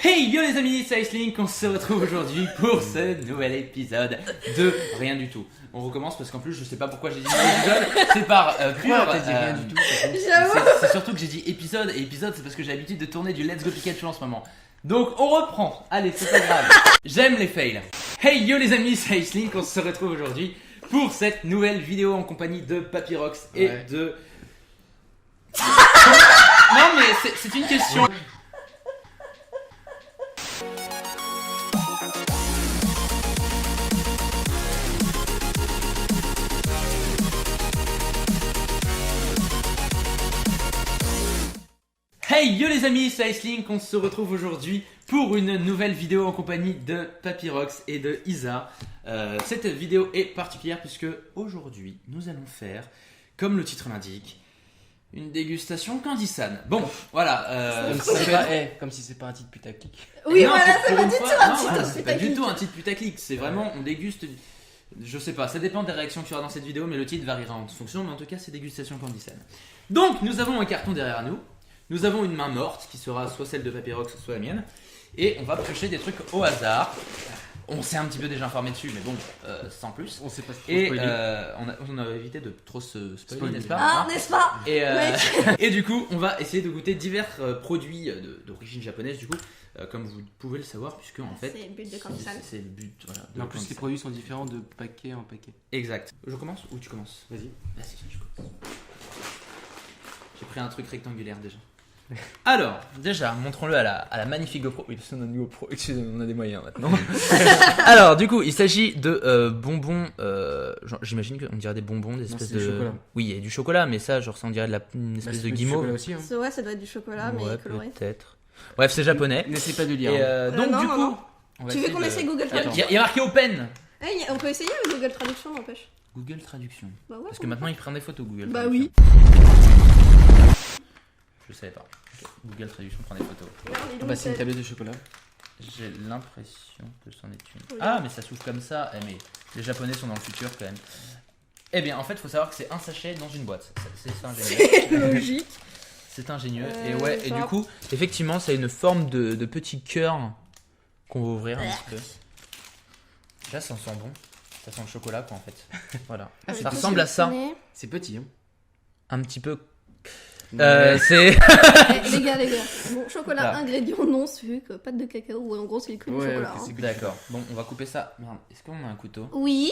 Hey yo les amis, c'est Icelink, on se retrouve aujourd'hui pour ce nouvel épisode de rien du tout. On recommence parce qu'en plus je sais pas pourquoi j'ai dit épisode, c'est par pur... t'as dit rien du tout. C'est surtout que j'ai dit épisode, et épisode c'est parce que j'ai l'habitude de tourner du Let's Go Pikachu en ce moment. Donc on reprend, allez c'est pas grave, j'aime les fails. Hey yo les amis, c'est Icelink, on se retrouve aujourd'hui pour cette nouvelle vidéo en compagnie de Papyrox et de... Non mais c'est une question. Hey yo les amis, c'est Icelink, on se retrouve aujourd'hui pour une nouvelle vidéo en compagnie de Papyrox et de Isa. Cette vidéo est particulière puisque aujourd'hui nous allons faire, comme le titre l'indique, une dégustation Candysan. Bon, voilà. Comme si c'est pas un titre putaclic. Oui, non, voilà, pour c'est pas une du fois, tout un non, titre voilà, c'est pas du putaclic. tout un titre putaclic, c'est vraiment, on déguste, je sais pas, ça dépend des réactions qu'il y aura dans cette vidéo, mais le titre variera en fonction, mais en tout cas c'est dégustation Candysan. Donc nous avons un carton derrière nous. Nous avons une main morte qui sera soit celle de Papyrox, soit la mienne. Et on va piocher des trucs au hasard. On s'est un petit peu déjà informé dessus, mais bon, sans plus. On sait pas ce Et qu'il faut on a évité de trop se spoiler, n'est-ce pas Ah, n'est-ce pas? Et du coup, on va essayer de goûter divers produits d'origine japonaise, du coup, comme vous pouvez le savoir, puisque en fait, C'est le but de Candysan. c'est le but. Voilà, de Mais en plus, les Candysan. produits sont différents de paquet en paquet. Exact. Je commence ou tu commences? Vas-y. Vas-y, je commence. J'ai pris un truc rectangulaire déjà. Alors, déjà, montrons-le à la magnifique GoPro. Oui, parce qu'on a une GoPro, excusez-moi, on a des moyens maintenant. Alors, du coup, il s'agit de bonbons. J'imagine qu'on dirait des bonbons, des espèces c'est du de. chocolat. Oui, il y a du chocolat, mais ça, genre, ça on dirait une espèce de c'est du guimauve. chocolat aussi, hein. Ouais, ça doit être du chocolat, mais Ouais, coloré. peut-être. Bref, c'est japonais. N'essaie pas de lire. Et hein. donc, non, du non, coup, non. On va Tu veux essayer qu'on de- essaye Google il Traduction? y a marqué Open. On peut essayer avec Google Traduction, n'empêche. Google Traduction. Bah ouais. Parce que maintenant, il prend des photos, Google Bah Traduction. oui. Je savais pas. Ok, Google Traduction prend des photos. Regarde, dis donc, Bah, c'est une tablette de chocolat. J'ai l'impression que c'en est une. Oui. Ah, mais ça s'ouvre comme ça. Eh, mais les Japonais sont dans le futur quand même. Eh bien, en fait, il faut savoir que c'est un sachet dans une boîte. C'est ingénieux. C'est logique. C'est ingénieux. Et ouais, et ça du va. coup, effectivement, ça a une forme de petit cœur qu'on va ouvrir un petit peu. Là, ça sent bon. Ça sent le chocolat, quoi, en fait. Voilà. Ah, Ça ressemble à ça. C'est petit, hein. Un petit peu. Ouais. C'est. Les gars. Bon, chocolat, Là. ingrédient non sucre, pâte de cacao. Ouais, en gros, c'est que du Ouais, chocolat. ok, hein. c'est que- D'accord. Bon, on va couper ça. Merde, est-ce qu'on a un couteau? Oui,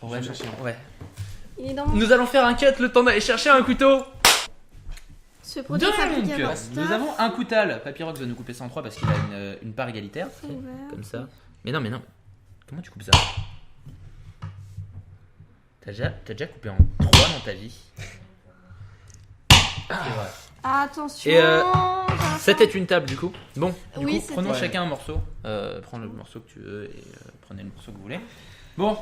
On va chercher un. Ouais. il est dans mon... Nous allons faire un cut, le temps d'aller chercher un couteau. Ce produit Donc, fabriqué à nous Boston. avons un coutal. Papyrox va nous couper ça en trois parce qu'il a une part égalitaire. Ouvert. Comme ça. Mais non. Comment tu coupes ça? T'as déjà coupé en trois dans ta vie. C'est vrai. Attention. Et, ça va C'était faire- une table du coup. Bon, du Oui, coup, c'était- prenons Ouais. chacun un morceau. Prends le morceau que tu veux et prenez le morceau que vous voulez. Bon,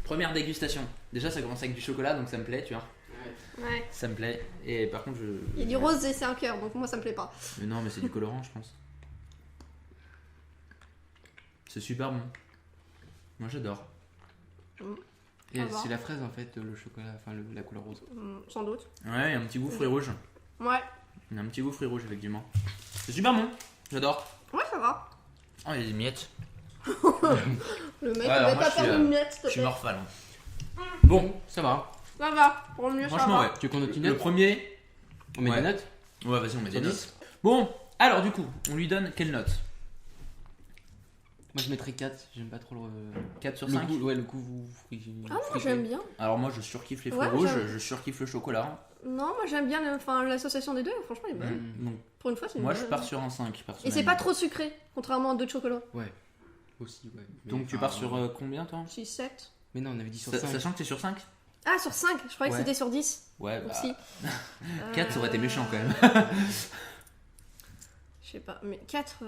première dégustation. Déjà, ça commence avec du chocolat, donc ça me plaît, tu vois. Ouais. Ça me plaît. Et par contre, Il y a du rose et c'est un cœur, donc moi ça me plaît pas. Mais non, mais c'est du colorant, je pense. C'est super bon. Moi, j'adore. Et Au revoir. c'est la fraise en fait, le chocolat, enfin la couleur rose. Sans doute. Ouais, il y a un petit goût fruit rouge. Ouais. Il y a un petit goût fruit rouge, effectivement. C'est super bon. J'adore. Ouais, ça va. Oh, il y a des miettes. Le mec, Ouais, il alors va moi, pas je suis, faire une miette, s'il te Je suis plaît. morphale. Bon, Ça va. Ça va, pour le mieux, ça franchement, va. ouais. Tu veux qu'on note une Le note? premier. On met Ouais. des notes? Ouais, vas-y, on met des Sur notes. 10? Bon, alors du coup, on lui donne quelle note? Moi je mettrais 4, j'aime pas trop 4 sur le 5. goût. Ouais, le goût fruit. Ah, moi j'aime bien. Alors moi, je surkiffe les fruits Ouais, rouges, j'aime. je surkiffe le chocolat. Non, moi j'aime bien l'association des deux, franchement, elle est bonne. Donc, Pour une fois, c'est une moi, bonne. je pars sur un 5, Et personnellement. c'est pas trop sucré, contrairement à d'autres chocolats. Ouais. Aussi, ouais. Mais Donc, tu enfin, pars sur combien, toi? 6, 7. Mais non, on avait dit sur Sa- 5. Sachant que t'es sur 5? Ah, sur 5, je croyais Ouais. que c'était sur 10 Ouais, bah. aussi. 4, ça aurait été méchant quand même. Je sais pas, mais 4,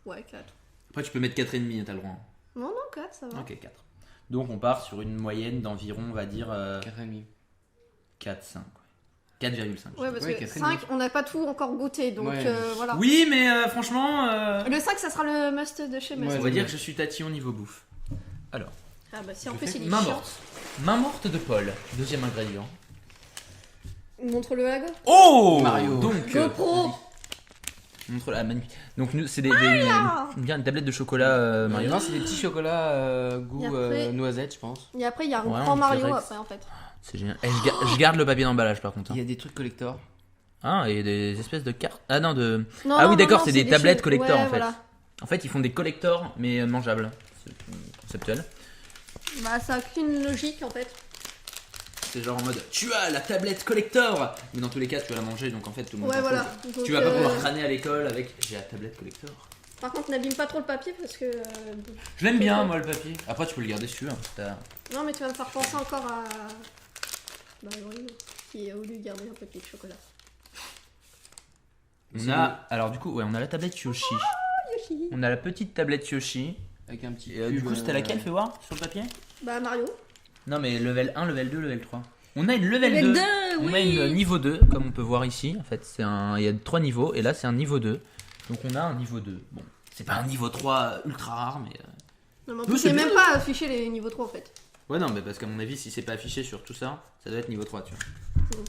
ouais, 4. Après, tu peux mettre 4,5, t'as le droit. Non, non, 4, ça va. Ok, 4. Donc, on part sur une moyenne d'environ, on va dire, 4,5. 4, 5. 4,5. Ouais, parce Ouais, que 4,5. 5, on n'a pas tout encore goûté, donc Ouais. voilà. Oui, mais franchement, Le 5, ça sera le must de chez Must. on Ouais, va dire que je suis tatillon niveau bouffe. Ah bah si, en Je plus fais il est Main chiant. morte. Main morte de Paul. Deuxième ingrédient. Montre-le à la gueule. Oh Mario. Donc, GoPro. Montre-la, magnifique. Donc nous, c'est là bien une tablette de chocolat Mario. Non, c'est des petits chocolats goût Et après- noisette, je pense. Et après, il y a un Ouais, grand on Mario dirait que après en fait. C'est génial. Et je garde le papier d'emballage par contre. Il y a des trucs collector. Ah, et des espèces de cartes. Ah non, de. Non, Ah oui, non, d'accord, non, c'est des tablettes choses- collector ouais, en fait. voilà. En fait, ils font des collectors mais mangeables. C'est conceptuel. Bah, ça a qu'une logique en fait. C'est genre en mode tu as la tablette collector, mais dans tous les cas tu vas la manger donc en fait tout le monde. Ouais, s'en voilà. fout. Donc, Tu vas pas pouvoir crâner à l'école avec j'ai la tablette collector. Par contre, n'abîme pas trop le papier parce que. Je l'aime bien moi le papier. Après tu peux le garder si tu veux. Non, mais tu vas me faire penser encore à. Bah, oui, qui a voulu garder un papier de chocolat. On a alors du coup ouais on a la tablette Yoshi. Yoshi. On a la petite tablette Yoshi. Avec un petit. Et du cube, coup c'était laquelle fais voir sur le papier? Bah, Mario. Non mais level 1, level 2, level 3. On a une level, Level 2. 2, On a oui. une niveau 2 comme on peut voir ici. En fait il y a 3 niveaux et là c'est un niveau 2. Donc on a un niveau 2. Bon c'est pas un niveau 3 ultra rare mais. Non, mais en Oui, plus, c'est c'est bien. même pas affiché les niveaux 3 en fait. Ouais non mais parce qu'à mon avis si c'est pas affiché sur tout ça, ça doit être niveau 3 tu vois.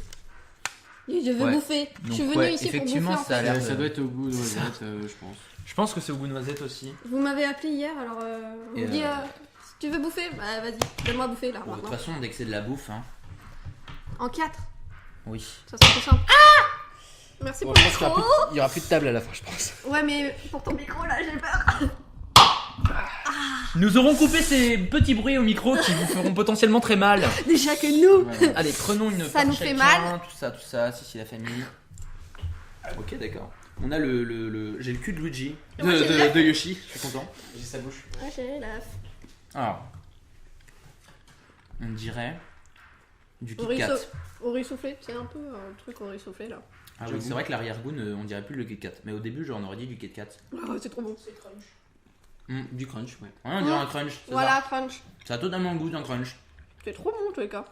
Je veux Ouais. bouffer. Je suis Donc, venue ouais, ici pour bouffer effectivement, en ça a fait. l'air de- Ça doit être au goût noisette, je pense. Je pense que c'est au goût noisette aussi. Vous m'avez appelé hier, alors on Et me dit si tu veux bouffer, bah vas-y, donne-moi à bouffer là Bon, de toute maintenant. façon dès que c'est de la bouffe hein. En 4, Oui. ça sera plus simple. Merci Bon, pour je le pense qu'il y aura micro. plus- il y aura plus de table à la fin, je pense. Ouais, mais pour ton micro là, j'ai peur. Nous aurons coupé ces petits bruits au micro qui vous feront potentiellement très mal. Déjà que nous. Allez, prenons une Ça part nous fait chacun, mal. tout ça, si la famille. Ok, d'accord. On a j'ai le cul de Luigi, Moi, j'ai le de Yoshi, je suis content. J'ai sa bouche. Ouais, j'ai la. Alors, on dirait du Kit Au riz Kat. Au riz soufflé, c'est un peu un truc au riz soufflé là. Ah oui, c'est vrai que l'arrière-goût, on dirait plus le Kit Kat. Mais au début, genre, on aurait dit du Kit Kat. Oh, c'est trop bon. Du crunch, ouais. Ouais, on dirait un crunch, c'est Voilà, ça. crunch. Ça a totalement le goût d'un crunch. C'est trop bon en tous les cas.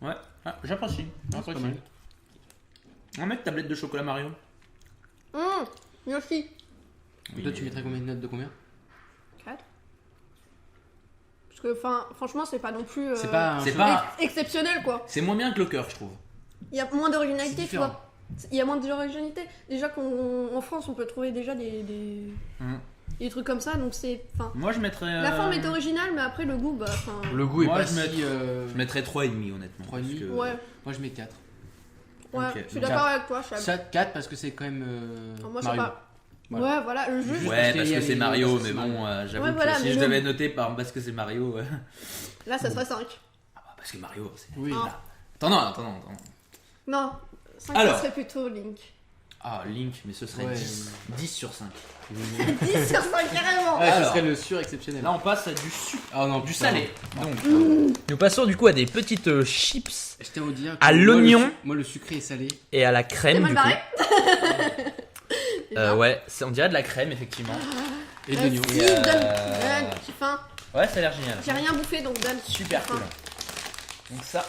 Ouais, ah, j'apprécie. pas mal. On va mettre tablette de chocolat Mario. Yoshi. Oui, Toi, tu mettrais combien de notes de combien 4. Parce que franchement, c'est pas non plus C'est pas un C'est jeu- pas. exceptionnel quoi. C'est moins bien que le cœur, je trouve. Il y a moins C'est d'originalité, tu différent. vois. Il y a moins d'originalité. Déjà qu'en France, on peut trouver déjà des trucs comme ça, donc c'est. Enfin, Moi, je mettrais. la forme est originale, mais après le goût, bah. Enfin, Le goût est Moi, pas je si. Je mettrais 3,5 honnêtement. 3,5. parce que- Ouais, Moi, je mets 4. ouais, Ok, je suis donc d'accord avec toi, Chab. Ça, 4 parce que c'est quand même. Moi, je sais Mario. pas. Voilà. Ouais, voilà, le jeu. Juste Ouais, parce parce qu'il y a que c'est les- Mario, parce que mais c'est bon, j'avoue Ouais, voilà, que si mais je non. devais noter parce que c'est Mario. Là, ça serait 5. Parce que Mario, c'est. Oui. Ah. Attends. Non, 5 Alors. ça serait plutôt Link. Ah, Link, mais ce serait Ouais. 10. 10 sur 5. 10 sur 5 carrément. Ouais, ce Alors. serait le surexceptionnel. Là, on passe à du sucre, Ah non, du putain. salé. Donc, nous passons du coup à des petites chips Je tiens à vous dire. À que l'oignon. Moi, le sucré est salé. et à la T'es crème mal du barré. coup. Ouais, on dirait de la crème effectivement. Et de l'oignon. Si, Et, donne, j'ai faim. Ouais, ça a l'air génial. J'ai rien bouffé donc donne. Super J'ai cool. faim. Donc ça.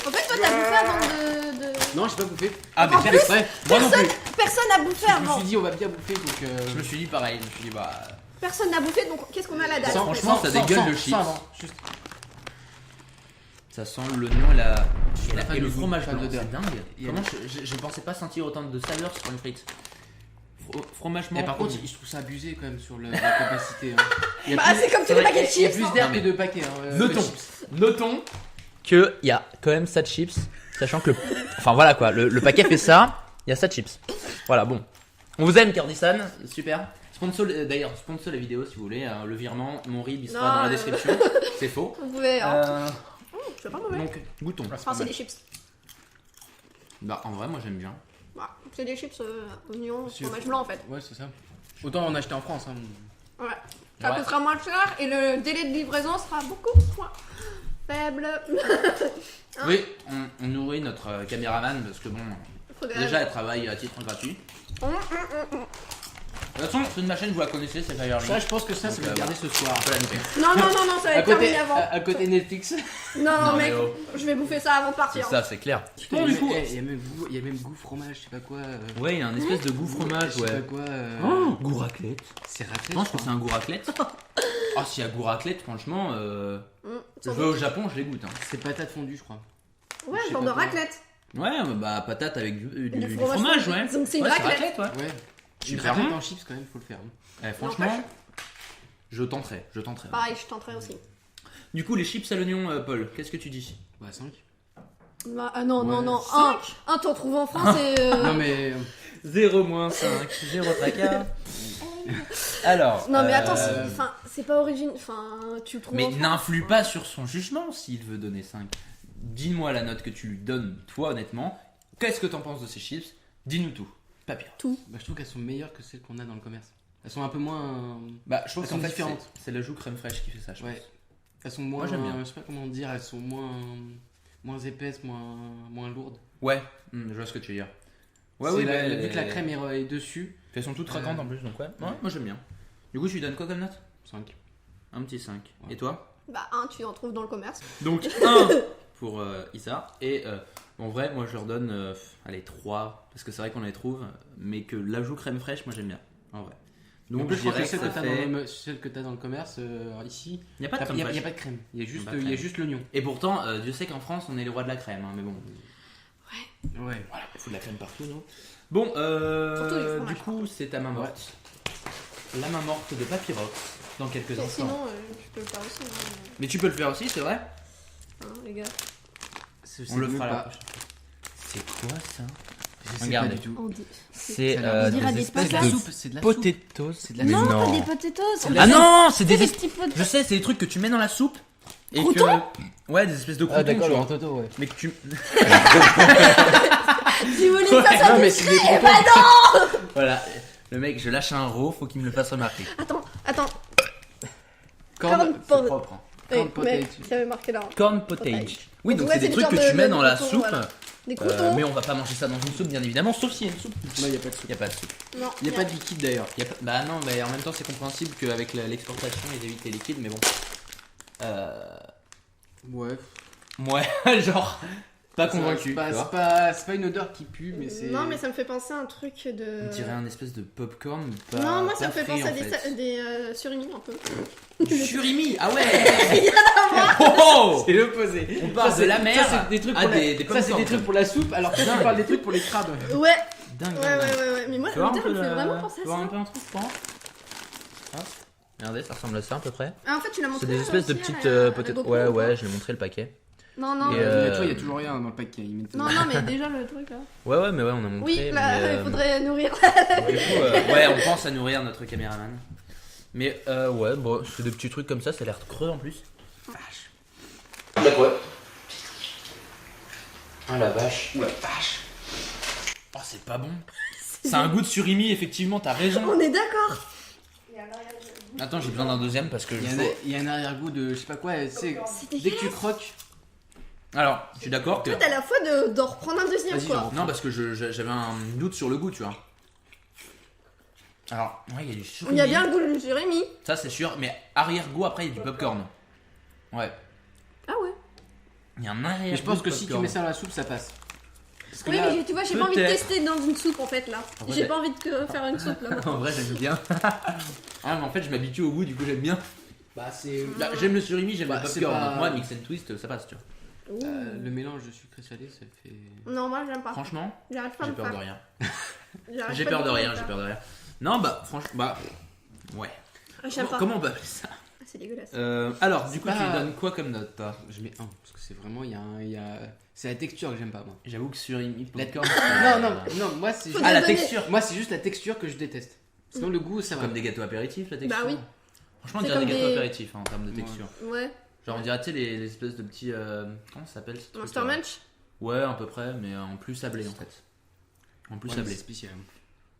En fait, toi, t'as bouffé avant de. Non, j'ai pas bouffé. Ah, mais En quel plus, extrait. Moi non plus. Personne n'a bouffé Je me avant. suis dit, on va bien bouffer donc. Je me suis dit pareil. Je me suis dit, bah. Personne n'a bouffé donc qu'est-ce qu'on a la date Sans- franchement, ça dégueule de chips. Juste. Ça sent l'oignon et la. pas fan Et le du goût, fromage fan blanc, d'odeur. c'est dingue. Il y a- Comment je pensais pas sentir autant de saveur sur une frite. Fromage blanc. Et par contre, je trouve ça abusé quand même sur la capacité. Hein. Il y a Bah, plus- c'est comme tous c'est les vrai paquets de qu'il y a chips, plus hein. d'air Non, que mais- de paquets. Notons. de chips. Notons qu'il y a quand même ça de chips, sachant que enfin voilà quoi, le paquet fait ça, il y a ça de chips. Voilà, bon. On vous aime, Kurdistan, super. Sponsor, d'ailleurs, sponsor la vidéo si vous voulez. Le virement, mon RIB, il sera Non, dans la description. C'est faux. Vous pouvez. C'est pas mauvais. Donc, goûtons. Enfin, c'est des chips. Bah, en vrai, moi j'aime bien. Bah, c'est des chips oignons, C'est- fromage blanc en fait. Ouais, c'est ça. Autant en acheter en France. Hein. Ouais. Ça Ouais. coûtera moins cher et le délai de livraison sera beaucoup moins faible. Hein Oui, on nourrit notre caméraman parce que bon, Faudrait- déjà elle travaille à titre gratuit. De toute façon, c'est de ma chaîne, vous la connaissez, c'est Firelink. Ça, je pense que ça Donc, va le garder ce soir. on peut la louper. Non, ça va À être côté, terminé avant. à côté Netflix. Non, Non, mec, mais oh. je vais bouffer ça avant de C'est partir. ça, c'est clair. Bon, du coup, il y a même goût fromage, je sais pas quoi. ouais, il y a un espèce de goût fromage, Je sais ouais. pas quoi. Goût raclette. C'est Je raclette. pense que c'est un goût raclette. Ah, s'il y a goût raclette, franchement, je sans vais doute. au Japon, je les goûte. Hein. C'est patate fondue, je crois. Ouais, je sais genre pas de quoi. raclette. Ouais, bah patate avec du fromage, fromage, ouais. Donc c'est une Ouais, raclette. ouais. Ouais. Une Super raclette bon. en chips quand même, faut le faire. Franchement, je tenterai. Pareil, je tenterai aussi. Du coup, les chips à l'oignon, Paul, qu'est-ce que tu dis? Bah 5. Ah non, non, Ouais. non. Un t'en trouves en France et. Non mais 0 moins 5, 0 tracas. Alors. Non mais attends, c'est pas origine. Enfin, tu le trouves Mais en France. n'influe pas sur son jugement s'il veut donner 5. Dis-moi la note que tu lui donnes, toi, honnêtement. Qu'est-ce que t'en penses de ces chips? Dis-nous tout. Papier. bah, je trouve qu'elles sont meilleures que celles qu'on a dans le commerce. Elles sont un peu moins. Bah, je trouve Elles qu'en sont fait, différentes. c'est l'ajout crème fraîche qui fait ça, je pense. Ouais. Elles sont moins. Moi, j'aime bien. Je sais pas comment dire, elles sont moins épaisses, moins lourdes. Ouais, je vois ce que tu veux dire. Ouais, C'est oui, vu que la crème est dessus. Elles sont toutes croquantes en plus, donc ouais. Moi j'aime bien. Du coup, tu lui donnes quoi comme note? 5. Un petit 5. Ouais. Et toi? Bah, un, tu en trouves dans le commerce. Donc 1 pour Issa. Et en vrai, moi je leur donne allez, 3. Parce que c'est vrai qu'on les trouve. Mais que l'ajout crème fraîche, moi j'aime bien. En vrai. Donc Donc je je pense que dirais que celle ça que t'as fait... celle que t'as dans le commerce ici, Il n'y a pas de il crème n'y fraîche. a pas de crème. Il y a juste, Pas de il y a crème. juste l'oignon. Et pourtant, Dieu sait qu'en France, on est les rois de la crème. Hein, mais bon, Ouais. voilà, il faut de la crème partout, nous. Bon, Surtout les fromages, du coup, c'est ta main morte. La main morte de Papyrox dans quelques Et instants. sinon, tu peux le faire aussi. Mais tu peux le faire aussi, c'est vrai? Hein, les gars. On le fera la pas. prochaine fois. C'est quoi ça? Je sais Regardez. pas du tout. On dit. C'est Ça a l'air- on dirait des C'est de la patates. soupe, c'est de la soupe. potatoes. C'est de la Non, soupe. pas des potatoes. Ah non, c'est C'est des des petits potatoes. Je sais, c'est des trucs que tu mets dans la soupe et Croutons que ouais, des espèces de croutons, tu vois. Toto, ouais. Mais que tu Si vous voulez que ça soit Non, mais c'est des croutons. voilà, le mec, je lâche un raw, faut qu'il me le fasse remarquer. Attends. Corn- C'est propre. Hein. Corn Mais potato. ça avait marqué là. Corn potage. Oui, donc Ouais, c'est des c'est trucs le que genre tu de- mets de dans la croutons, soupe. voilà. Des croutons. Mais on va pas manger ça dans une soupe, bien évidemment, sauf s'il y a une soupe. Non, il n'y a pas de soupe. Il y a pas de soupe. Non, Il n'y a pas de liquide d'ailleurs. Bah non, mais en même temps, c'est compréhensible qu'avec l'exportation, ils évitent les liquides, mais bon. Ouais. Ouais, genre, pas convaincu. C'est pas, tu vois. c'est pas une odeur qui pue, mais c'est. Non, mais ça me fait penser à un truc de. On dirait un espèce de popcorn. Pas, Non, moi ça pas me fait frit, penser à en fait. des surimi un peu. Du surimi, ah ouais. Oh, C'est l'opposé. on parle Ça, de c'est- la mer Ça, c'est des trucs à pour la- des ça, c'est popcorn. des trucs pour la soupe, alors que toi, tu Dingue. parles des trucs pour les crabes. Ouais, Dingue, ouais, dingue, dingue. ouais. Mais moi, Tu vois un l'odeur peu me fait le- vraiment penser tu à vois un ça. peu un truc, je pense. Hop. Regardez, ça ressemble à ça à peu près. Ah, en fait, tu l'as montré. C'est des espèces de aussi à petites la- à la peut-être. GoPro, Ouais, ou pas ouais, je l'ai montré le paquet. Non, non, Et, Tu vois, il y a toujours rien dans le paquet. ils mettent- non, mais déjà le truc là. Ouais, ouais, mais ouais, on a montré. Oui, là, mais, il faudrait nourrir. Du coup, ouais, on pense à nourrir notre caméraman. Mais ouais, bon, c'est des petits trucs comme ça a l'air creux en plus. Vache. Ouais. Ah la vache. Ouais, vache. Oh, c'est pas bon. C'est un goût de surimi, effectivement, t'as raison. On est d'accord. Attends, j'ai besoin d'un deuxième parce que Il y, je a un, faut- il y a un arrière-goût de je sais pas quoi, tu sais, C'est dès que tu dégueulasse. croques. Alors, je suis d'accord que. Toi, t'as la foi d'en reprendre un deuxième Vas-y, quoi. genre. Non, parce que j'avais un doute sur le goût, tu vois. Alors, ouais, il y a du surimi. Il y a bien le goût du surimi. Ça, c'est sûr, mais arrière-goût, après, il y a du popcorn. Ouais. Ah ouais. Il y a un arrière-goût. Mais je pense de que si tu popcorn. mets ça dans la soupe, ça passe. Parce que Oui, là, mais tu vois, j'ai pas envie de peut-être. tester dans une soupe en fait là. En vrai, J'ai j'ai- pas envie de faire une soupe là. En vrai, j'aime bien. Ah, mais en fait, je m'habitue au goût, du coup, j'aime bien. bah, c'est Bah, j'aime le surimi, j'aime Bah, le c'est popcorn. pas- Donc, moi, mix and twist, ça passe, tu vois. Ouh. le mélange de sucré salé, ça fait. Non, moi j'aime pas. Franchement, J'arrive pas à j'ai me peur de faire. rien. J'arrive J'ai pas peur du de tout à rien, me j'ai faire. peur de rien. Non, bah, franchement, bah. Ouais. J'aime pas. Comment on peut appeler ça? Ah, c'est dégueulasse. Alors, du coup, pas- tu lui donnes quoi comme note, toi? Je mets 1 parce que c'est vraiment c'est la texture que j'aime pas moi. J'avoue que surimi, La- popcorn. Non, moi c'est Faut juste... Ah, la donner- texture. moi c'est juste la texture que je déteste. Sinon le goût ça va. Comme des gâteaux apéritifs, la texture. Bah oui. Franchement, on C'est dirait des comme gâteaux des- apéritifs hein, en termes de Ouais. texture. Ouais. Genre, on dirait, tu sais, les espèces de petits. Comment ça s'appelle ce truc, Monster Munch. Ouais, à peu près, mais en plus sablé en fait. En plus Ouais, sablé. c'est spécial.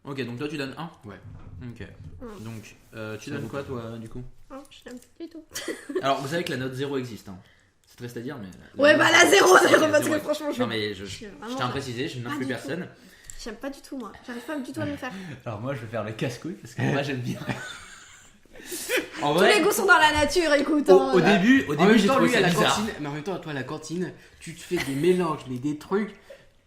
Ok, donc toi tu donnes 1. Ouais. Ok. Mm. Donc, tu Ça donnes vaut quoi toi du coup? Oh, je t'aime pas du tout. Alors, vous savez que la note 0 existe. Hein. C'est triste à dire, mais. Ouais, bah la 0 Ouais, parce que zéro. franchement, je Non, mais je suis vraiment tiens à pas- préciser, je pas n'influe du personne. J'aime pas du tout moi. J'arrive pas du tout à me le faire. Alors, moi je vais faire le casse-couille parce que moi j'aime bien. En Tous les vrai, goûts sont dans la nature, écoute. au, hein. au début, En même j'ai temps, trouvé lui à ça la bizarre. cantine, mais en même temps toi à la cantine, tu te fais des mélanges, mais des trucs,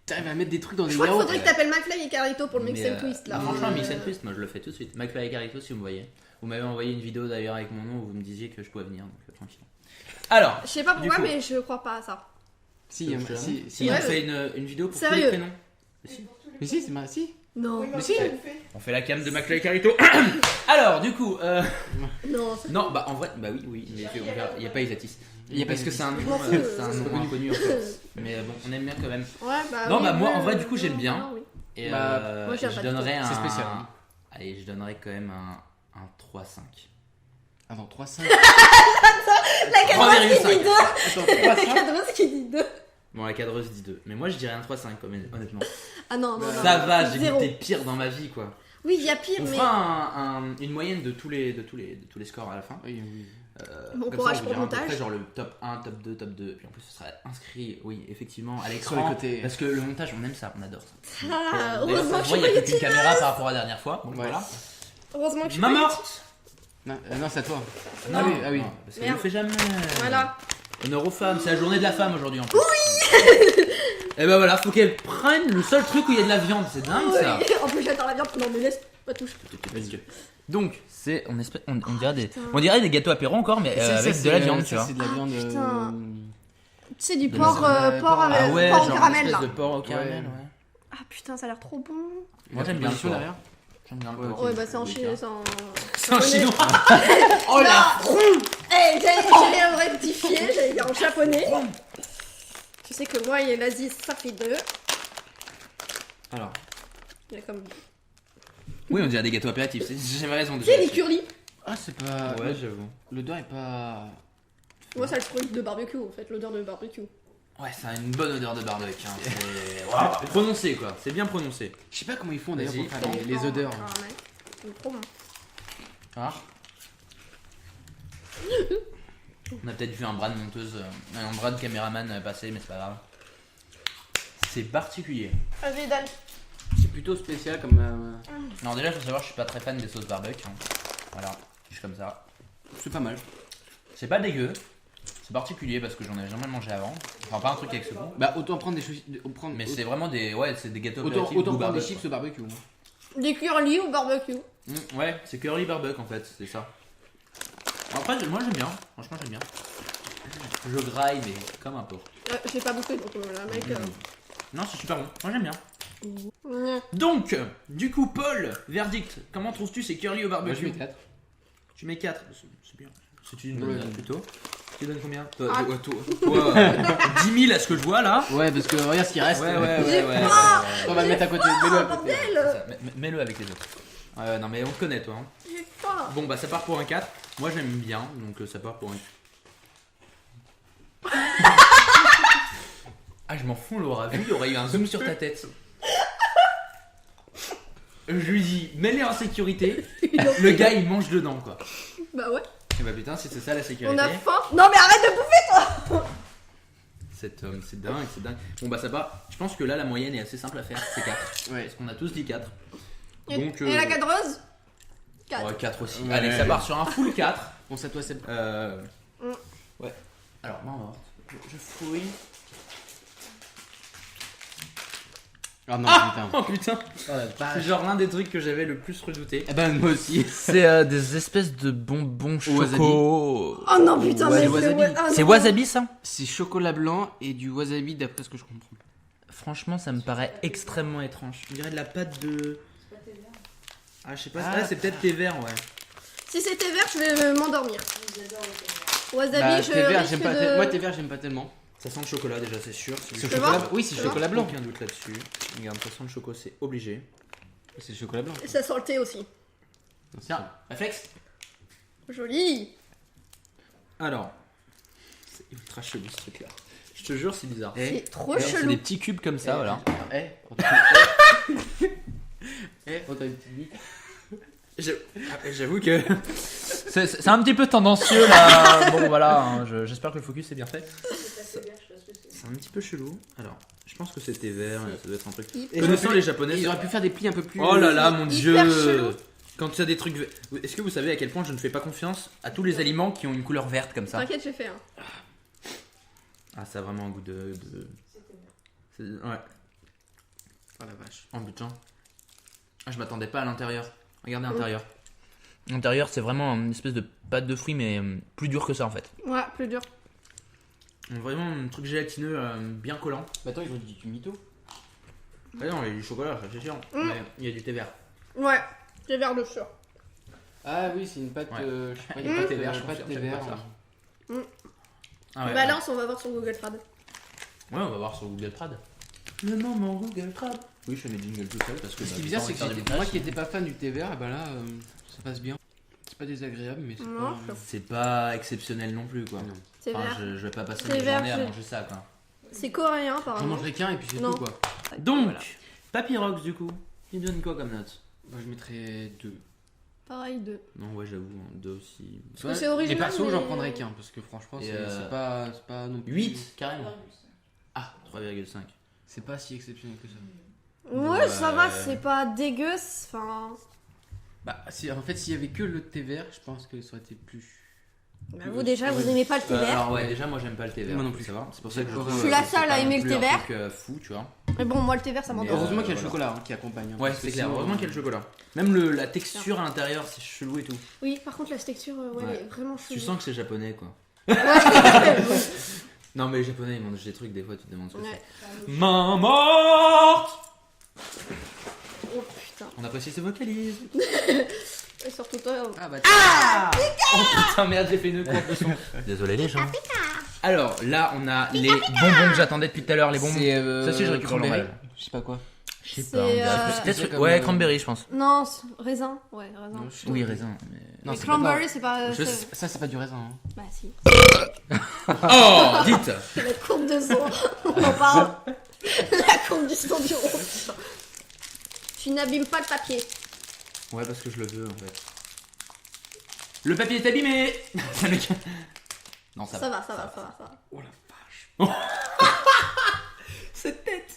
t'arrives à mettre des trucs dans des Je crois qu'il yaourts. faudrait que t'appelles McFly et Carlito pour le mix Mais, and twist là. Franchement, mix and twist, moi je le fais tout de suite. McFly et Carlito, si vous me voyez. Vous m'avez envoyé une vidéo d'ailleurs avec mon nom où vous me disiez que je pouvais venir, donc tranquille. Alors, Je sais pas pourquoi, Du coup. mais je crois pas à ça. Si, Ouais, si. on Ouais, fait une vidéo pour tous Sérieux les prénoms. Si. Mais si, c'est ma. Si. Non. Mais si. On fait la cam de McFly et Carlito. Alors, du coup, Non, c'est non, bah en vrai, bah oui, mais il n'y a pas Isatis. Il y a pas parce que c'est un Je nom, m'en fous, c'est un nom inconnu en fait. Mais bon, on aime bien quand même. Ouais, bah. Non, oui, bah, moi, ouais, en vrai, du coup, j'aime bien. oui. Et Bah, moi, j'aime je pas du donnerais tout. un. C'est spécial, hein. Allez, je donnerais quand même un 3-5. Attends, 3-5. La cadreuse qui 3,5. dit 2. Attends, La 3-5. cadreuse qui dit 2. Bon, la cadreuse dit 2. Mais moi, je dirais un 3-5 quand même, honnêtement. Ah non, non, non. Ça va, j'ai Zéro. goûté pire dans ma vie, quoi. Oui, il y a pire, On mais. fera une moyenne de tous les scores à la fin. Oui, oui. Bon Comme courage ça, on pour vous le dira à peu montage. près genre le top 1, top 2, top 2. Puis en plus, ce sera inscrit, oui, effectivement, à Sur l'écran. les côtés. Parce que le montage, on aime ça, on adore ça. Ah, D'ailleurs, heureusement ça que se je voit, suis il n'y a pas plus qu'une YouTubeuse. caméra par rapport à la dernière fois. Donc Ouais. voilà. Heureusement que je suis Ma pas morte. Non, c'est à toi. Non. Ah oui, ah oui. Non, parce qu'elle Merde. le fait jamais. Voilà. Honneur aux femmes, c'est la journée de la femme aujourd'hui en plus. Oui. Et ben voilà, faut qu'elle prenne le seul truc où il y a de la viande, c'est dingue ça. Oui. En plus, j'adore la viande. Non, mais laisse pas touche. Donc, c'est on dirait des gâteaux apéro encore, mais avec de la viande, tu vois. C'est de la viande. putain. C'est du De porc, la- porc Ah avec Ah ouais, porc au genre caramel une là. espèce de porc au caramel, Ouais. ouais. Ah putain, ça a l'air trop bon. Moi j'aime bien le Position porc. derrière. J'aime bien le Ouais, porc. ok. Ouais, bah c'est en Oui, chinois. tiens. C'est en C'est en chinois. Oh la Eh, j'allais rectifier, j'allais dire en japonais. Tu sais que moi et l'Asie, ça fait 2. Alors, Il y a comme. oui, on dirait des gâteaux apéritifs, j'avais raison Tu déjà. sais, les curly. Ah, c'est pas. Ouais, j'avoue. L'odeur est pas. Moi, ça a le truc de barbecue en fait, l'odeur de barbecue. Ouais, ça a une bonne odeur de barbecue. Hein. C'est waouh, prononcé quoi, c'est bien prononcé. Je sais pas comment ils font d'ailleurs Vas-y. pour faire les odeurs. Caramel. C'est trop bon. Ah. On a peut-être vu un bras de monteuse, un bras de caméraman passer, mais c'est pas grave. C'est particulier. Vas-y, Dan. C'est plutôt spécial comme. Alors déjà, faut savoir, je suis pas très fan des sauces barbecue. Hein. Voilà, je suis comme ça. C'est pas mal. C'est pas dégueu. C'est particulier parce que j'en ai jamais mangé avant. Enfin, pas un truc avec ce goût. Bah, autant prendre des choses. Mais c'est vraiment des, ouais, c'est des gâteaux Autant, apéritifs autant goût prendre des barbecue. chips au barbecue. Des curly au barbecue. Ouais, c'est curly barbecue en fait, c'est ça. Après, moi j'aime bien. Franchement, j'aime bien. Je graille, mais comme un porc. J'ai pas bouffé donc la mec. Non, c'est super bon. Moi j'aime bien. Ouais. Donc, du coup, Paul, verdict. Comment trouves-tu ces curly au Moi, je barbecue? mets 4. Tu mets 4. C'est bien. C'est une bonne Ouais. note plutôt. Tu donnes combien? Toi, Ah. toi, 10 000 à ce que je vois là. Ouais, parce que regarde ce qui reste. J'ai pas. On va le mettre à côté. Mets-le à côté. Bordel. C'est ça, mets-le avec les autres. Non, mais on te connaît toi. Hein. J'ai pas. Bon, bah ça part pour un 4. Moi j'aime bien, donc ça part pour un. Ah, je m'en fous, Laura. Vu, il y aurait eu un zoom sur ta tête. Je lui dis, mets-les en sécurité. Le gars il mange dedans quoi. Bah ouais. Et bah putain, si c'est ça la On sécurité. a faim. Non mais arrête de bouffer. Cet homme, c'est dingue, c'est dingue. Bon bah ça part. Je pense que là la moyenne est assez simple à faire, c'est 4. Ouais. Parce qu'on a tous dit 4. Et, Donc, et la cadreuse 4. Ouais, 4 aussi. Ouais. Allez, ça part sur un full 4. Bon, c'est à toi, Seb. Ouais. Alors, main morte. Je fouille. Ah non, putain. Oh putain. Oh la C'est vache. genre l'un des trucs que j'avais le plus redouté. Eh ben, moi aussi. C'est des espèces de bonbons Au Oh non putain Ouais, mais le wasabi. ah, C'est non. wasabi ça? C'est chocolat blanc et du wasabi d'après ce que je comprends. Franchement, ça me paraît extrêmement étrange. On dirait de la pâte de. Ah, je sais pas, Ah, c'est peut-être thé vert, ouais. Si c'était vert, je vais m'endormir. Wasabi, Bah, je thé vert, risque j'aime pas. de... Moi, thé vert, j'aime pas tellement. Ça sent le chocolat déjà, c'est sûr. C'est Tu chocolat. vois Oui, c'est Tu chocolat blanc. Aucun doute là-dessus. Regarde, ça sent le choco, c'est obligé. C'est chocolat blanc. Et ça sent le thé aussi. Tiens, réflexe. Joli. Alors, c'est ultra chelou ce truc là. Je te jure, c'est bizarre. C'est trop C'est chelou. des petits cubes comme ça, voilà. On t'a une petite bite. J'avoue que c'est un petit peu tendancieux là. Bon voilà, hein, j'espère que le focus est bien fait. C'est un petit peu chelou. Alors, je pense que c'était vert, ça doit être un truc. Hyper Connaissant les japonais. Ils auraient pu faire des plis un peu plus. Oh là là, mon Hyper dieu. chelou. Quand tu as des trucs. Est-ce que vous savez à quel point je ne fais pas confiance à tous les aliments qui ont une couleur verte comme ça? T'inquiète, j'ai fait un. Ah, ça a vraiment un goût de. Ouais. Oh la vache. Oh putain. Ah, je m'attendais pas à l'intérieur. Regardez l'intérieur. L'intérieur, c'est vraiment une espèce de pâte de fruits, mais plus dur que ça en fait. Ouais, plus dur. Vraiment un truc gélatineux bien collant. Bah attends, ils ont dit du mytho. Ah non, il y a du chocolat, ça c'est sûr. Mais il y a du thé vert. Ouais, j'ai vert de sûr. Ah oui, c'est une pâte. Ouais. Je sais pas, Mmh. une pâte Thé vert, je pâte confirme, thé j'aime vert. pas ça. hein. Ah ouais. Balance, on va voir sur Google Trad. Ouais, on va voir sur Google Trad. Le moment Google Trad. Oui, je fais mes jingles tout seul parce que. Ce qui est bizarre, c'est que moi qui étais pas fan du thé vert, et bah là, ça passe bien. C'est pas désagréable, mais c'est Non, pas. C'est pas exceptionnel non plus quoi. Non. C'est Enfin, vert. je vais pas passer C'est mes vert, journées à c'est- manger ça quoi. C'est coréen, J'en apparemment. mangerai qu'un et puis c'est Non. tout quoi. Donc, Voilà. Papyrox du coup, il me donne quoi comme note? Moi je mettrais 2. Pareil, 2. Non, ouais, j'avoue, 2 aussi. que c'est original, Les persos, j'en mais- prendrais qu'un parce que franchement, Et, c'est pas non plus. 8 carrément. Ah, 3,5. C'est pas si exceptionnel que ça. Ouais, ça va, Ouais. c'est pas dégueu. Enfin. Bah, en fait, s'il y avait que le thé vert, je pense que ça aurait été plus. Bah, vous, déjà, vous aimez pas le thé vert. Alors, ouais, déjà, moi j'aime pas le thé vert. Moi non plus. Ça va. C'est pour ça que je trouve Je suis que la c'est seule pas à aimer non le plus thé un vert. truc, fou, tu vois. Mais bon, moi, le thé vert, ça m'endort. Heureusement qu'il y a le voilà. chocolat qui accompagne. hein, Ouais, parce que c'est clair. sinon, Heureusement qu'il y a le chocolat. Même la texture à l'intérieur, c'est chelou et tout. Oui, par contre, la texture, ouais, Ouais. elle est vraiment chelou. Tu sens que c'est japonais quoi. Ouais. Non, mais les japonais ils mangent des trucs, des fois tu te demandes ce que Ouais. c'est. Main morte. Oh putain. On apprécie ce vocalisme. Et surtout toi. Ah bah, Oh putain, merde, j'ai fait une courbe de son. Désolé les gens. Alors là, on a les bonbons que j'attendais depuis tout à l'heure, les bonbons. c'est. Ça aussi, je récupère cranberry. l'emballage. Je sais pas quoi. Je sais C'est, pas. on dirait euh, plus- peut-être- c'est comme, ouais, cranberry, je pense. Non, raisin. Ouais, raisin. Non, je sais Oui, pas. raisin. Mais... Non, Mais c'est cranberry, c'est pas. Je c'est- Ça, c'est pas du raisin. Hein. Bah, si. Oh, dites. La courbe de son. On en parle. La courbe du son du rond. putain. Tu n'abîmes pas le papier. Ouais, parce que je le veux en fait. Le papier est abîmé. Ça me- Non, ça Ça va, ça va, ça va, ça va. Oh la vache. Cette tête.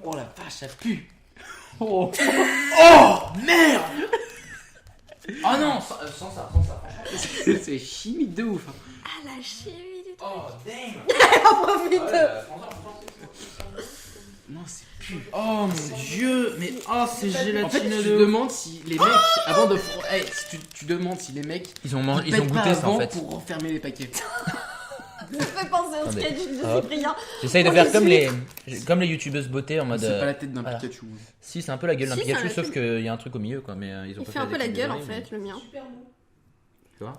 Oh la vache, ça pue. Oh. Oh merde. Oh non, sans ça. C'est chimique de ouf. hein. Ah, la chimie du truc. Oh damn. En profite. Non, c'est pue. Oh mon dieu, mais oh c'est En fait, gélatineux tu de ouf. demandes si les mecs, avant de. Hey, si tu demandes si les mecs. Ils ont mangé, ils pètent ont pas goûté ça avant en fait. pour refermer les paquets. Ça me fait penser au Attendez. sketch de Hop. Cyprien. J'essaye de On faire les comme les youtubeuses beauté en mode. C'est pas la tête d'un voilà. Pikachu. Si, c'est un peu la gueule d'un Si, Pikachu, ça la sauf fait. qu'il y a un truc au milieu quoi. Mais ils ont Il pas fait un peu la des gueule en conneries, fait, le mien. mais- Tu vois.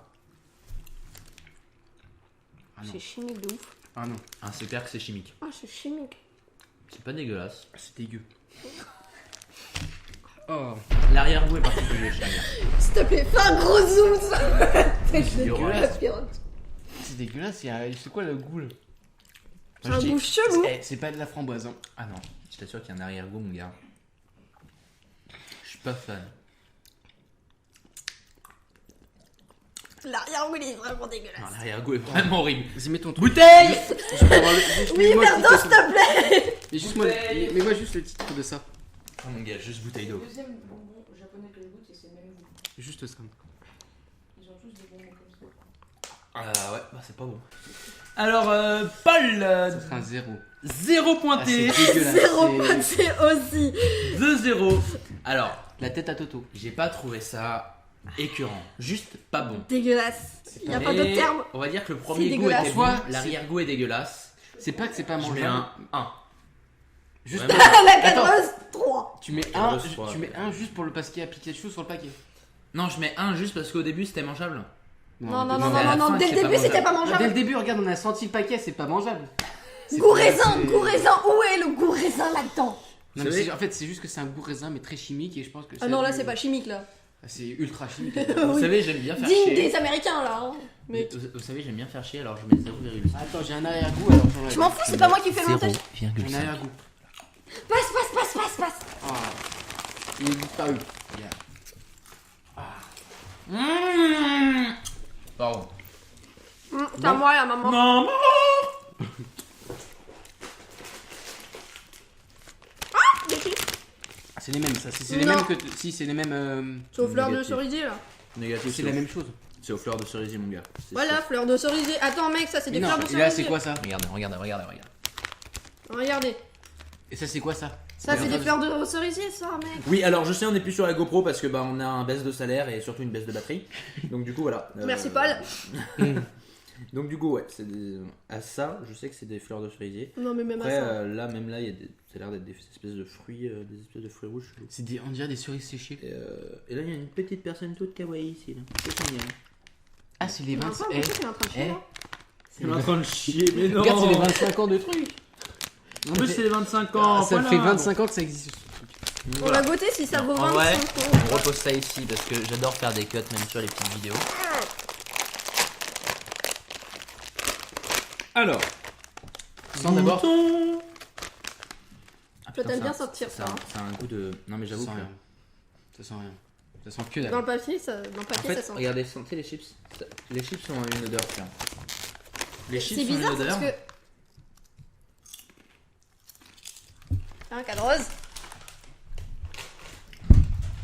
Ah non. C'est chimique de ouf. Ah non, Ah, c'est clair que c'est chimique. Ah, c'est chimique. C'est pas dégueulasse. c'est dégueu. Oh, L'arrière-goût est particulier, chez la mienne. S'il te plaît, fais un gros zoom ça. C'est dégueulasse. c'est dégueulasse. C'est quoi le goût là? C'est Moi, un je dis- goût chelou. C'est pas de la framboise. Hein. Ah non, je t'assure qu'il y a un arrière-goût, mon gars. Je suis pas fan. L'arrière-goût, il est vraiment Non, dégueulasse. l'arrière-goût est vraiment horrible. Vas-y, mets ton truc. Bouteille. Juste pour avoir le- Oui, mets-moi le pardon, titre. s'il te plaît. Mais juste moi, mets-moi juste le titre de ça. Oh mon gars, juste bouteille d'eau. Deuxième bonbon japonais que je goûte et c'est le même goût. Juste ça. Ils ont tous des bonbons comme ça. Ah ouais, bah c'est pas bon. Alors, Paul, Ça sera un 0. 0 pointé, Ah, c'est dégueulasse. Zéro c'est- pointé aussi. 2-0. Alors, La tête à Toto. j'ai pas trouvé ça écœurant, juste pas bon. Dégueulasse. Il n'y a pas Mais d'autre terme. On va dire que le C'est premier goût dégueulasse. était bon, Soit l'arrière-goût est dégueulasse. C'est pas que c'est pas Je mets mangeable. un 1. Juste Vraiment. La Attends. cadreuse 3. tu mets Ah, un, je crois. tu mets un juste pour le parce qu'il y a Pikachu sur le paquet. Non, je mets 1 juste parce qu'au début c'était mangeable. Non, non, mais non, mais à non, la non, fin, dès le c'est pas début, c'était pas Dès le mangeable. début, regarde, on a senti le paquet, c'est pas mangeable. C'est Goût pas- raisin, c'est- goût raisin. Où est le goût raisin là-dedans? Non, mais Vous savez- en fait, c'est juste que c'est un goût raisin, mais très chimique, et je pense que. Ah non, là, c'est pas chimique là. C'est ultra chimique. Vous Oui. savez, j'aime bien faire Digne chier. des Américains là. hein. Mais Vous savez, j'aime bien faire chier, alors je mets 0,5. Attends, j'ai un arrière-goût, alors j'enlève. je m'en fous, c'est pas moi qui fais le montage. J'ai un arrière-goût. Passe. Ah. Il est disparu. Mmh. Pardon. C'est à moi, la maman. Maman. Ah, c'est les mêmes, ça. C'est les Non. mêmes que. Si, c'est les mêmes. C'est aux fleurs de Négatif. cerisier là. Négatif, C'est la même chose. C'est aux fleurs de cerisier, mon gars. C'est Voilà, sûr. fleurs de cerisier. Attends, mec, ça c'est des Mais fleurs non, de et cerisier. là, c'est quoi ça? Regardez. Regardez. Et ça, c'est quoi ça? Ça, c'est des fleurs de cerisier, ça, mec. Oui, alors je sais, on n'est plus sur la GoPro parce que bah on a un baisse de salaire et surtout une baisse de batterie. Donc du coup, voilà. Merci, Paul. Donc du coup, ouais, c'est à ça, je sais que c'est des fleurs de cerisier. Non, mais même Après, à ça. là, même là, il y a ça a l'air d'être des espèces de fruits, rouges. C'est on dirait des cerises séchées. Et là, il y a une petite personne toute kawaii ici. Là. C'est mignon. Ah, c'est les Il y a un 20... point, eh, pourquoi tu es en train de chier, eh. là Il est en train de chier, mais non. Regarde, c'est les 25 ans de trucs. En plus, c'est les 25 ans. Ah, ça voilà. fait 25 ans que ça existe. Donc, On voilà. va goûter si ça vaut En 25 vrai, euros. On repose ça ici parce que j'adore faire des cuts même sur les petites vidéos. Alors, Sans d'abord. Ah, Toi, putain, t'aimes ça- bien sentir ça. ça, hein. Ça a un goût de. Non, mais Ça j'avoue sent que. rien. Ça sent rien. Ça sent que dalle. Dans le papier, ça, En fait, ça sent. regardez, sentez les chips. Les chips ont une odeur, tiens. Les chips C'est ont une bizarre odeur. parce que. Un cadre rose.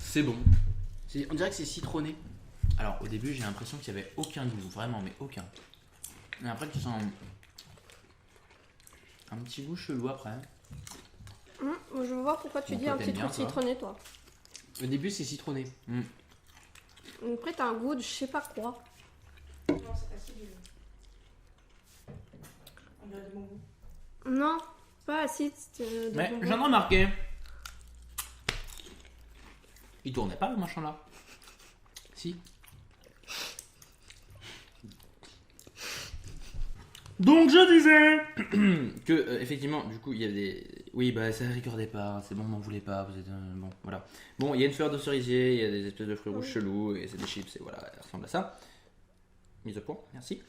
C'est bon. On dirait que c'est citronné. Alors, au début, j'ai l'impression qu'il n'y avait aucun goût, vraiment, mais aucun. Et après, tu sens un petit goût chelou après. Je veux voir pourquoi tu Bon, dis toi, un petit t'aimes truc bien, toi. citronné, toi. Au début, c'est citronné. Après, t'as un goût de je sais pas quoi. Non, c'est acide. On dirait de mon goût. Non, pas acide. de Mais bonbons. je viens de remarquer. Il tournait pas le machin là. Si. Donc je disais que effectivement, du coup, il y a des. Oui, bah ça recordait pas, c'est bon, m'en voulez pas, vous êtes. Bon, voilà. Bon, il y a une fleur de cerisier, il y a des espèces de fruits rouges chelous, et c'est des chips, et voilà, ça ressemble à ça. Mise au point, merci.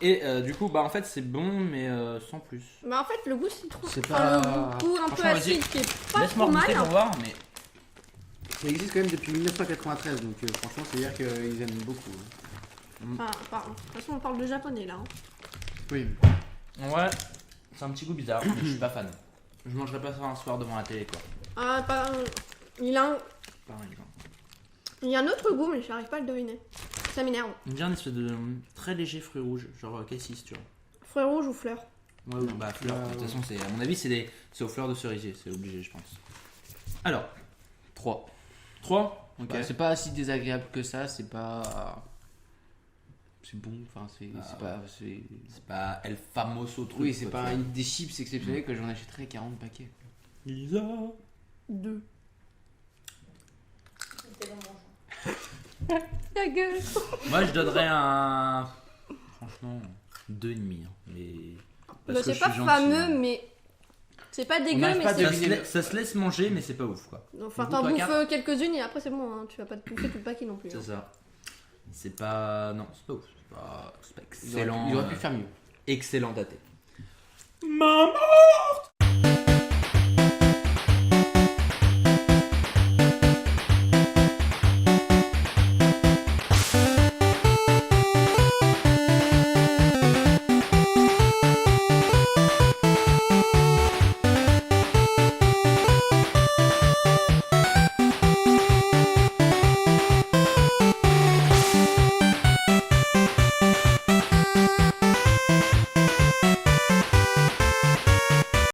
Et du coup, bah en fait, c'est bon, mais sans plus. Bah, en fait, le goût citron. C'est Enfin, pas- le goût un peu Franchement, vas-y. acide qui est pas Laisse-moi trop mal. goûter pour voir, mais. Ça existe quand même depuis 1993, donc franchement, c'est-à-dire qu'ils aiment beaucoup. Hein. Enfin, de toute façon, on parle de japonais là. Hein. Oui. Ouais, c'est un petit goût bizarre, mais je suis pas fan. Je mangerai pas ça un soir devant la télé, quoi. Ah, pas. Il a un... Pareil, quoi. Il y a un autre goût, mais j'arrive pas à le deviner. Ça m'énerve. On dirait une espèce de très léger fruit rouge, genre cassis, tu vois. Fruits rouges ou fleurs. Ouais, ou bah fleurs. De toute façon, c'est à mon avis, c'est aux fleurs de cerisier, c'est obligé, je pense. Alors, 3. 3. Ok. Bah, c'est pas si désagréable que ça, c'est pas. C'est bon, enfin, c'est pas. C'est pas El Famoso truc. Oui, c'est quoi, pas tu vois. des chips exceptionnels que j'en achèterais 40 paquets. Lisa. 2. C'était dans mon joint. Ta gueule. Moi, je donnerais un. Franchement, 2,5. Hein, mais. parce Bah, que c'est je pas suis gentil, fameux, hein. mais. C'est pas dégueu, n'arrive mais pas à c'est. Ça se laisse manger, mais c'est pas ouf, quoi. Enfin, Goût t'en à bouffes carte. quelques-unes et après c'est bon, hein. Tu vas pas te bouffer tout le paquet non plus. C'est Hein. ça. C'est pas. Non, c'est pas ouf. C'est pas Ils auraient excellent. pu faire mieux. Excellent daté. Maman!